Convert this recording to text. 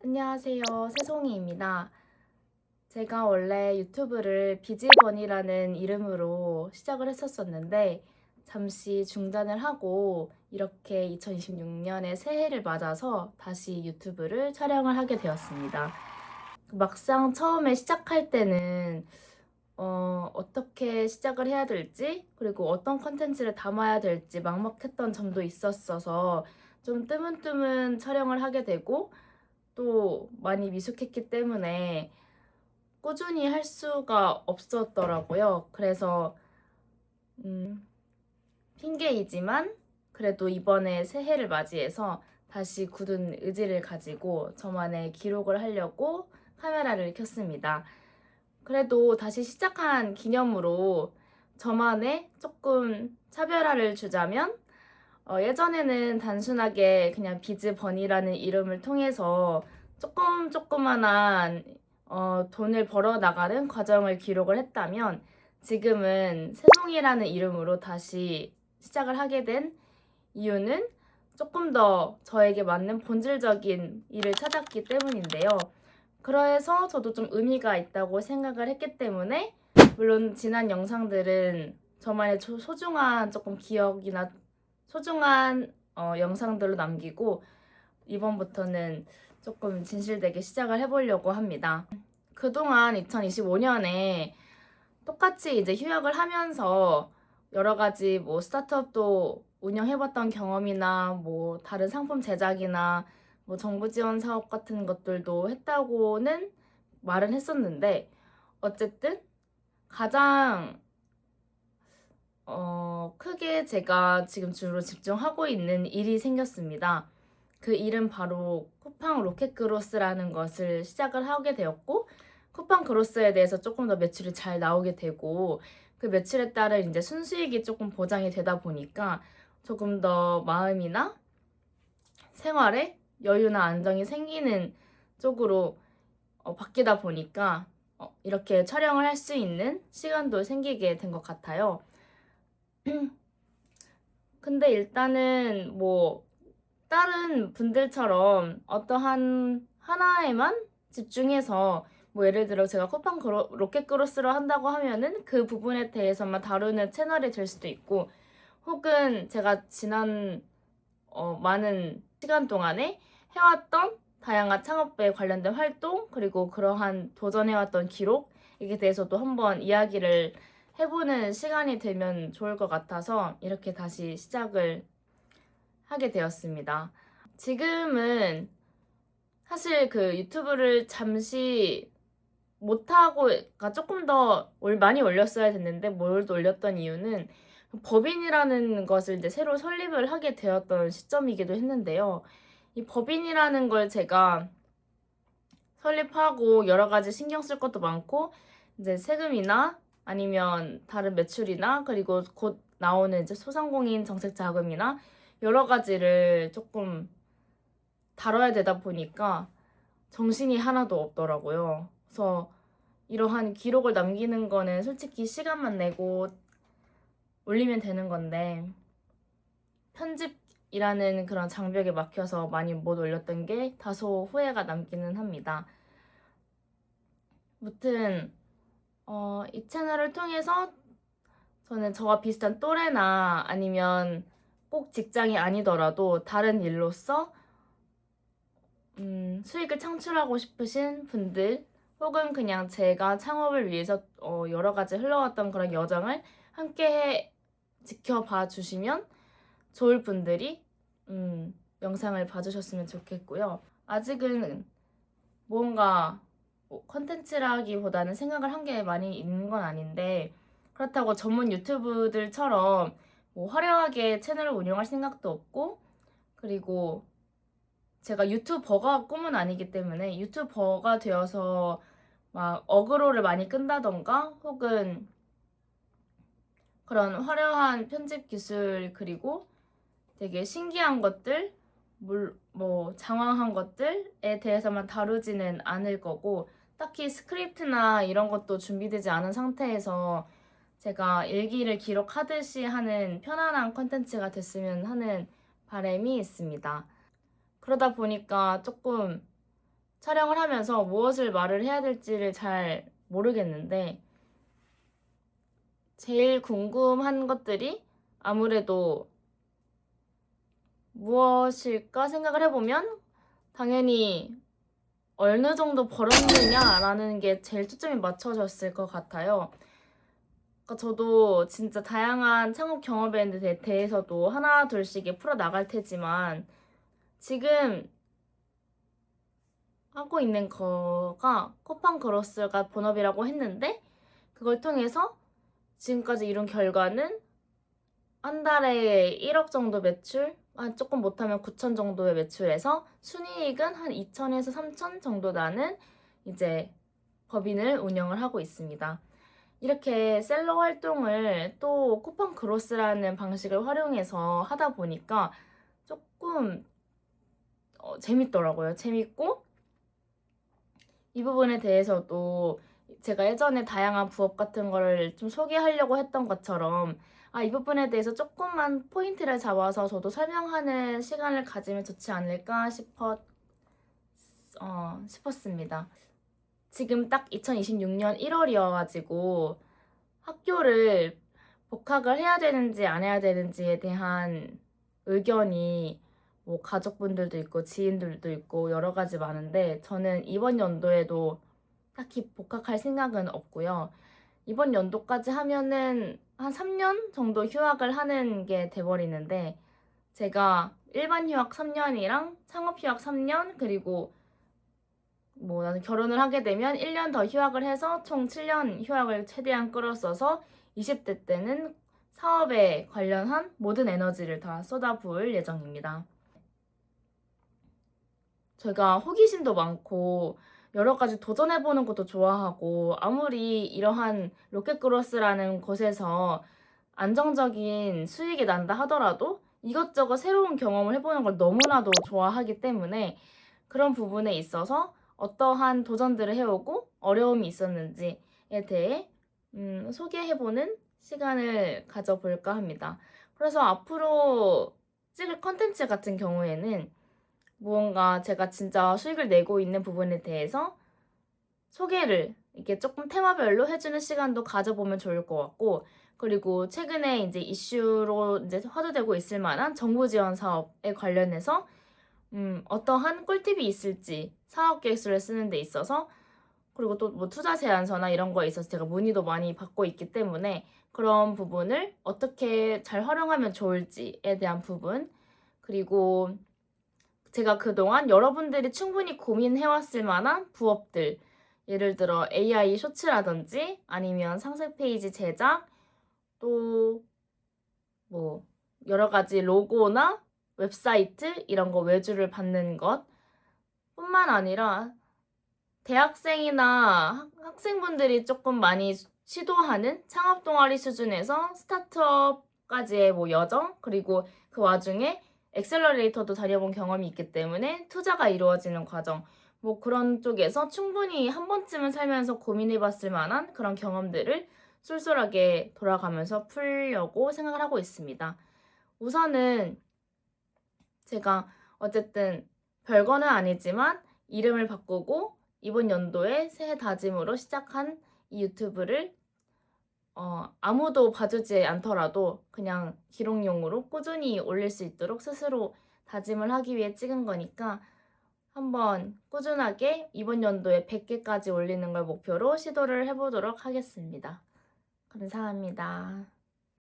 안녕하세요. 새송이입니다. 제가 원래 유튜브를 비지버니라는 이름으로 시작을 했었었는데 잠시 중단을 하고 이렇게 2026년의 새해를 맞아서 다시 유튜브를 촬영을 하게 되었습니다. 막상 처음에 시작할 때는 어떻게 시작을 해야 될지 그리고 어떤 컨텐츠를 담아야 될지 막막했던 점도 있었어서 좀 뜨문뜨문 촬영을 하게 되고 또 많이 미숙했기 때문에 꾸준히 할 수가 없었더라고요. 그래서 핑계이지만 그래도 이번에 새해를 맞이해서 다시 굳은 의지를 가지고 저만의 기록을 하려고 카메라를 켰습니다. 그래도 다시 시작한 기념으로 저만의 조금 차별화를 주자면 예전에는 단순하게 그냥 비즈버니라는 이름을 통해서 조그만한 돈을 벌어 나가는 과정을 기록을 했다면 지금은 새송이라는 이름으로 다시 시작을 하게 된 이유는 조금 더 저에게 맞는 본질적인 일을 찾았기 때문인데요. 그래서 저도 좀 의미가 있다고 생각을 했기 때문에 물론 지난 영상들은 저만의 소중한 조금 기억이나 소중한 영상들로 남기고 이번부터는 조금 진실되게 시작을 해보려고 합니다. 그동안 2025년에 똑같이 이제 휴학을 하면서 여러 가지 뭐 스타트업도 운영해봤던 경험이나 뭐 다른 상품 제작이나 뭐 정부 지원 사업 같은 것들도 했다고는 말은 했었는데 어쨌든 가장 크게 제가 지금 주로 집중하고 있는 일이 생겼습니다. 그 일은 바로 쿠팡 로켓그로스라는 것을 시작을 하게 되었고 쿠팡 그로스에 대해서 조금 더 매출이 잘 나오게 되고 그 매출에 따른 이제 순수익이 조금 보장이 되다 보니까 조금 더 마음이나 생활에 여유나 안정이 생기는 쪽으로 바뀌다 보니까 이렇게 촬영을 할 수 있는 시간도 생기게 된 것 같아요. 근데 일단은 뭐 다른 분들처럼 어떠한 하나에만 집중해서 뭐 예를 들어 제가 쿠팡 로켓크로스를 한다고 하면은 그 부분에 대해서만 다루는 채널이 될 수도 있고 혹은 제가 지난 많은 시간 동안에 해왔던 다양한 창업에 관련된 활동 그리고 그러한 도전해왔던 기록 이게 대해서도 한번 이야기를 해보는 시간이 되면 좋을 것 같아서 이렇게 다시 시작을 하게 되었습니다. 지금은 사실 그 유튜브를 잠시 못하고, 그러니까 조금 더 많이 올렸어야 됐는데 뭘 올렸던 이유는 법인이라는 것을 이제 새로 설립을 하게 되었던 시점이기도 했는데요. 이 법인이라는 걸 제가 설립하고 여러 가지 신경 쓸 것도 많고 이제 세금이나 아니면 다른 매출이나 그리고 곧 나오는 이제 소상공인 정책 자금이나 여러 가지를 조금 다뤄야 되다 보니까 정신이 하나도 없더라고요. 그래서 이러한 기록을 남기는 거는 솔직히 시간만 내고 올리면 되는 건데 편집이라는 그런 장벽에 막혀서 많이 못 올렸던 게 다소 후회가 남기는 합니다. 무튼 이 채널을 통해서 저는 저와 비슷한 또래나 아니면 꼭 직장이 아니더라도 다른 일로서 수익을 창출하고 싶으신 분들 혹은 그냥 제가 창업을 위해서 여러 가지 흘러왔던 그런 여정을 함께 지켜봐 주시면 좋을 분들이 영상을 봐주셨으면 좋겠고요. 아직은 뭔가 컨텐츠라기보다는 생각을 한 게 많이 있는 건 아닌데 그렇다고 전문 유튜브들처럼 뭐 화려하게 채널을 운영할 생각도 없고 그리고 제가 유튜버가 꿈은 아니기 때문에 유튜버가 되어서 막 어그로를 많이 끈다던가 혹은 그런 화려한 편집 기술 그리고 되게 신기한 것들 뭐 장황한 것들에 대해서만 다루지는 않을 거고 딱히 스크립트나 이런 것도 준비되지 않은 상태에서 제가 일기를 기록하듯이 하는 편안한 컨텐츠가 됐으면 하는 바람이 있습니다. 그러다 보니까 조금 촬영을 하면서 무엇을 말을 해야 될지를 잘 모르겠는데 제일 궁금한 것들이 아무래도 무엇일까 생각을 해보면 당연히 어느 정도 벌었느냐라는 게 제일 초점이 맞춰졌을 것 같아요. 그러니까 저도 진짜 다양한 창업 경험에 대해서도 하나 둘씩 풀어 나갈 테지만 지금 하고 있는 거가 쿠팡 그로스가 본업이라고 했는데 그걸 통해서 지금까지 이룬 결과는 한 달에 1억 정도 매출, 조금 못하면 9천 정도의 매출에서 순이익은 한 2천에서 3천 정도 나는 이제 법인을 운영을 하고 있습니다. 이렇게 셀러 활동을 또 쿠팡 그로스라는 방식을 활용해서 하다 보니까 조금 재밌더라고요. 재밌고 이 부분에 대해서도 제가 예전에 다양한 부업 같은 거를 좀 소개하려고 했던 것처럼 이 부분에 대해서 조금만 포인트를 잡아서 저도 설명하는 시간을 가지면 좋지 않을까 싶었습니다. 지금 딱 2026년 1월이어가지고 학교를 복학을 해야 되는지 안 해야 되는지에 대한 의견이 뭐 가족분들도 있고 지인들도 있고 여러 가지 많은데 저는 이번 연도에도 딱히 복학할 생각은 없고요. 이번 연도까지 하면은 한 3년 정도 휴학을 하는 게 돼버리는데 제가 일반 휴학 3년이랑 창업 휴학 3년 그리고 뭐 나는 결혼을 하게 되면 1년 더 휴학을 해서 총 7년 휴학을 최대한 끌었어서 20대 때는 사업에 관련한 모든 에너지를 다 쏟아부을 예정입니다. 제가 호기심도 많고 여러 가지 도전해보는 것도 좋아하고 아무리 이러한 로켓그로스라는 곳에서 안정적인 수익이 난다 하더라도 이것저것 새로운 경험을 해보는 걸 너무나도 좋아하기 때문에 그런 부분에 있어서 어떠한 도전들을 해오고 어려움이 있었는지에 대해 소개해보는 시간을 가져볼까 합니다. 그래서 앞으로 찍을 컨텐츠 같은 경우에는 무언가 제가 진짜 수익을 내고 있는 부분에 대해서 소개를 이렇게 조금 테마별로 해주는 시간도 가져보면 좋을 것 같고, 그리고 최근에 이제 이슈로 이제 화두되고 있을 만한 정부 지원 사업에 관련해서 어떠한 꿀팁이 있을지 사업 계획서를 쓰는 데 있어서 그리고 또 뭐 투자 제안서나 이런 거에 있어서 제가 문의도 많이 받고 있기 때문에 그런 부분을 어떻게 잘 활용하면 좋을지에 대한 부분 그리고 제가 그동안 여러분들이 충분히 고민해왔을 만한 부업들 예를 들어 AI 쇼츠라든지 아니면 상세 페이지 제작 또 뭐 여러 가지 로고나 웹사이트 이런 거 외주를 받는 것 뿐만 아니라 대학생이나 학생분들이 조금 많이 시도하는 창업 동아리 수준에서 스타트업까지의 뭐 여정 그리고 그 와중에 엑셀러레이터도 다녀본 경험이 있기 때문에 투자가 이루어지는 과정 뭐 그런 쪽에서 충분히 한 번쯤은 살면서 고민해봤을 만한 그런 경험들을 쏠쏠하게 돌아가면서 풀려고 생각을 하고 있습니다. 우선은 제가 어쨌든 별거는 아니지만 이름을 바꾸고 이번 연도에 새해 다짐으로 시작한 이 유튜브를 아무도 봐주지 않더라도 그냥 기록용으로 꾸준히 올릴 수 있도록 스스로 다짐을 하기 위해 찍은 거니까 한번 꾸준하게 이번 연도에 100개까지 올리는 걸 목표로 시도를 해보도록 하겠습니다. 감사합니다.